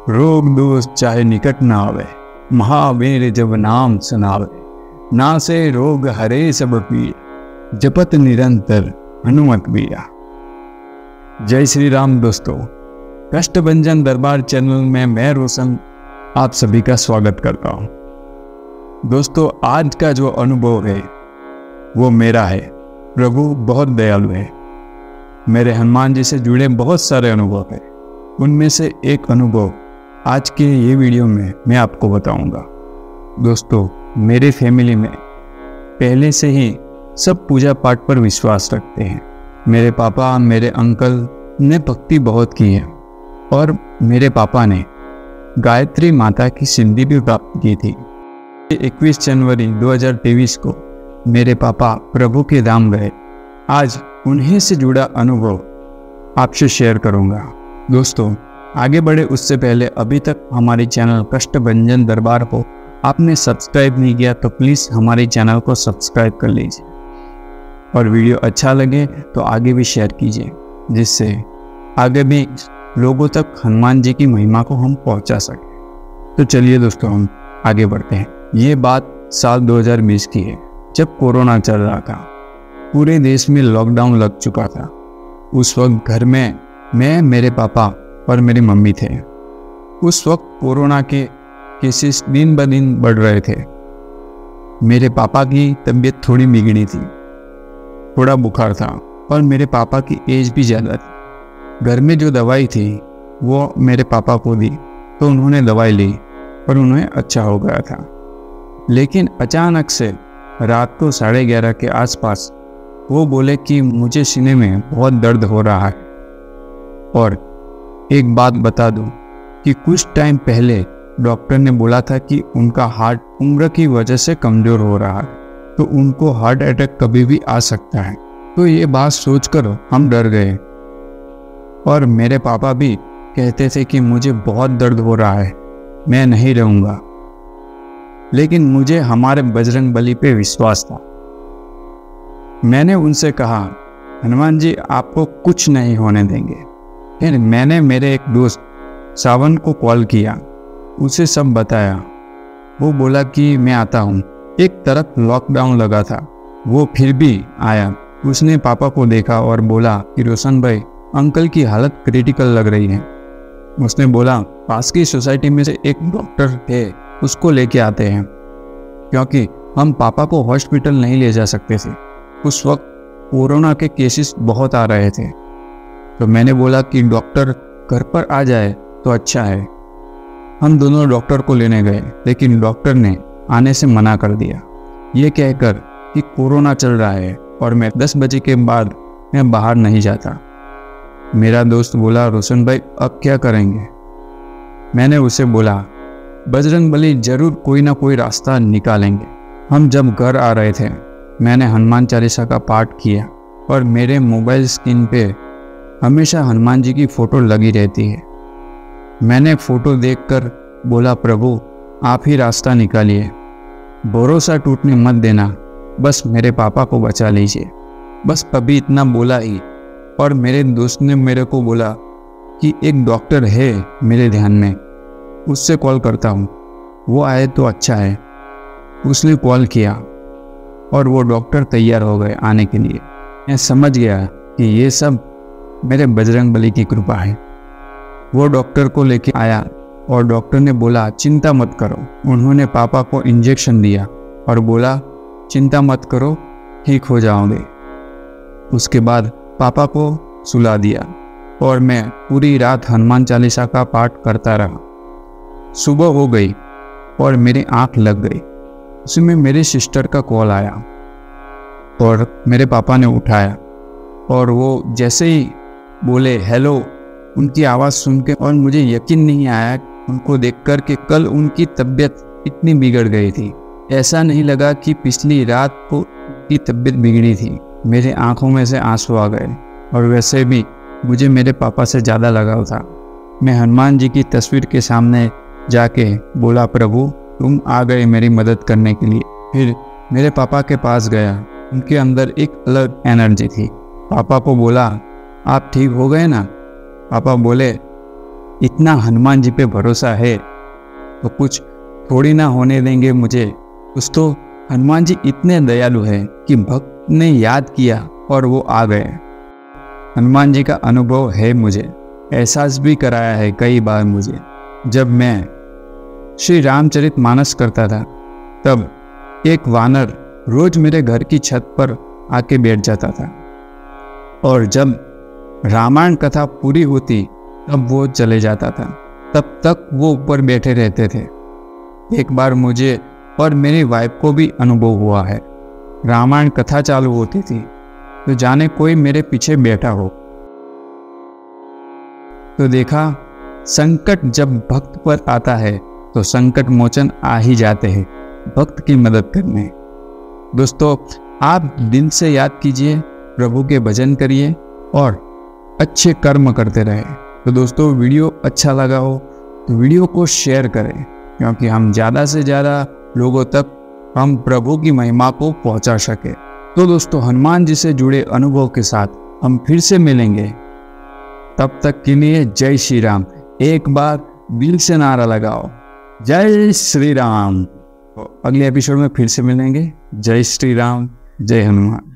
रोग दोष चाहे निकट न आवे, महावीर जब नाम सुनावे। नासे रोग हरे सब पीर, जपत निरंतर हनुमत बीरा। जय श्री राम दोस्तों, कष्टभंजन दरबार चैनल में मैं रोशन आप सभी का स्वागत करता हूँ। दोस्तों, आज का जो अनुभव है वो मेरा है। प्रभु बहुत दयालु है। मेरे हनुमान जी से जुड़े बहुत सारे अनुभव है, उनमें से एक अनुभव आज के ये वीडियो में मैं आपको बताऊंगा। दोस्तों, मेरे फैमिली में पहले से ही सब पूजा पाठ पर विश्वास रखते हैं। मेरे पापा, मेरे अंकल ने भक्ति बहुत की है और मेरे पापा ने गायत्री माता की सिद्धि भी प्राप्त की थी। 21 जनवरी 2023 को मेरे पापा प्रभु के धाम गए। आज उन्हीं से जुड़ा अनुभव आपसे शेयर करूंगा। दोस्तों, आगे बढ़े उससे पहले अभी तक हमारी चैनल कष्टभंजन दरबार को आपने सब्सक्राइब नहीं किया तो प्लीज़ हमारे चैनल को सब्सक्राइब कर लीजिए और वीडियो अच्छा लगे तो आगे भी शेयर कीजिए, जिससे आगे भी लोगों तक हनुमान जी की महिमा को हम पहुंचा सकें। तो चलिए दोस्तों, हम आगे बढ़ते हैं। ये बात साल 2020 की है, जब कोरोना चल रहा था। पूरे देश में लॉकडाउन लग चुका था। उस वक्त घर में मैं, मेरे पापा और मेरी मम्मी थे। उस वक्त कोरोना के केसेस दिन ब दिन बढ़ रहे थे। मेरे पापा की तबीयत थोड़ी बिगड़ी थी, थोड़ा बुखार था और मेरे पापा की एज भी ज़्यादा थी। घर में जो दवाई थी वो मेरे पापा को दी तो उन्होंने दवाई ली और उन्हें अच्छा हो गया था। लेकिन अचानक से रात को 11:30 के आसपास वो बोले कि मुझे सीने में बहुत दर्द हो रहा है। और एक बात बता दूं कि कुछ टाइम पहले डॉक्टर ने बोला था कि उनका हार्ट उम्र की वजह से कमज़ोर हो रहा है, तो उनको हार्ट अटैक कभी भी आ सकता है। तो ये बात सोचकर हम डर गए और मेरे पापा भी कहते थे कि मुझे बहुत दर्द हो रहा है, मैं नहीं रहूँगा। लेकिन मुझे हमारे बजरंगबली पे विश्वास था। मैंने उनसे कहा, हनुमान जी आपको कुछ नहीं होने देंगे। फिर मैंने मेरे एक दोस्त सावन को कॉल किया, उसे सब बताया। वो बोला कि मैं आता हूँ। एक तरफ लॉकडाउन लगा था, वो फिर भी आया। उसने पापा को देखा और बोला कि रोशन भाई, अंकल की हालत क्रिटिकल लग रही है। उसने बोला पास की सोसाइटी में से एक डॉक्टर थे, उसको लेके आते हैं, क्योंकि हम पापा को हॉस्पिटल नहीं ले जा सकते थे। उस वक्त कोरोना के केसेस बहुत आ रहे थे। तो मैंने बोला कि डॉक्टर घर पर आ जाए तो अच्छा है। हम दोनों डॉक्टर को लेने गए, लेकिन डॉक्टर ने आने से मना कर दिया, ये कहकर कि कोरोना चल रहा है और मैं 10 बजे के बाद मैं बाहर नहीं जाता। मेरा दोस्त बोला, रोशन भाई अब क्या करेंगे? मैंने उसे बोला, बजरंगबली जरूर कोई ना कोई रास्ता निकालेंगे। हम जब घर आ रहे थे, मैंने हनुमान चालीसा का पाठ किया और मेरे मोबाइल स्क्रीन पे हमेशा हनुमान जी की फ़ोटो लगी रहती है। मैंने फ़ोटो देखकर बोला, प्रभु आप ही रास्ता निकालिए, भरोसा टूटने मत देना, बस मेरे पापा को बचा लीजिए। बस अभी इतना बोला ही और मेरे दोस्त ने मेरे को बोला कि एक डॉक्टर है मेरे ध्यान में, उससे कॉल करता हूँ, वो आए तो अच्छा है। उसने कॉल किया और वो डॉक्टर तैयार हो गए आने के लिए। मैं समझ गया कि ये सब मेरे बजरंगबली की कृपा है। वो डॉक्टर को लेके आया और डॉक्टर ने बोला चिंता मत करो। उन्होंने पापा को इंजेक्शन दिया और बोला चिंता मत करो, ठीक हो जाओगे। उसके बाद पापा को सुला दिया और मैं पूरी रात हनुमान चालीसा का पाठ करता रहा। सुबह हो गई और मेरी आँख लग गई। उसमें मेरे सिस्टर का कॉल आया और मेरे पापा ने उठाया और वो जैसे ही बोले हेलो, उनकी आवाज़ सुन के और मुझे यकीन नहीं आया उनको देखकर कि कल उनकी तबीयत इतनी बिगड़ गई थी। ऐसा नहीं लगा कि पिछली रात को उनकी तबीयत बिगड़ी थी। मेरे आंखों में से आंसू आ गए और वैसे भी मुझे मेरे पापा से ज़्यादा लगाव था। मैं हनुमान जी की तस्वीर के सामने जाके बोला, प्रभु तुम आ गए मेरी मदद करने के लिए। फिर मेरे पापा के पास गया, उनके अंदर एक अलग एनर्जी थी। पापा को बोला आप ठीक हो गए ना? पापा बोले इतना हनुमान जी पे भरोसा है तो कुछ थोड़ी ना होने देंगे मुझे। कुछ तो हनुमान जी इतने दयालु हैं कि भक्त ने याद किया और वो आ गए। हनुमान जी का अनुभव है, मुझे एहसास भी कराया है कई बार मुझे। जब मैं श्री रामचरितमानस करता था तब एक वानर रोज मेरे घर की छत पर आके बैठ जाता था, और जब रामायण कथा पूरी होती तब वो चले जाता था। तब तक वो ऊपर बैठे रहते थे। एक बार मुझे और मेरी वाइफ को भी अनुभव हुआ है। रामायण कथा चालू होती थी तो जाने कोई मेरे पीछे बैठा हो। तो देखा, संकट जब भक्त पर आता है तो संकट मोचन आ ही जाते हैं भक्त की मदद करने। दोस्तों, आप दिल से याद कीजिए, प्रभु के भजन करिए और अच्छे कर्म करते रहे। तो दोस्तों, वीडियो अच्छा लगा हो तो वीडियो को शेयर करें, क्योंकि हम ज़्यादा से ज़्यादा लोगों तक हम प्रभु की महिमा को पहुंचा सके। तो दोस्तों, हनुमान जी से जुड़े अनुभव के साथ हम फिर से मिलेंगे। तब तक के लिए जय श्री राम। एक बार दिल से नारा लगाओ, जय श्री राम। अगले एपिसोड में फिर से मिलेंगे। जय श्री राम, जय हनुमान।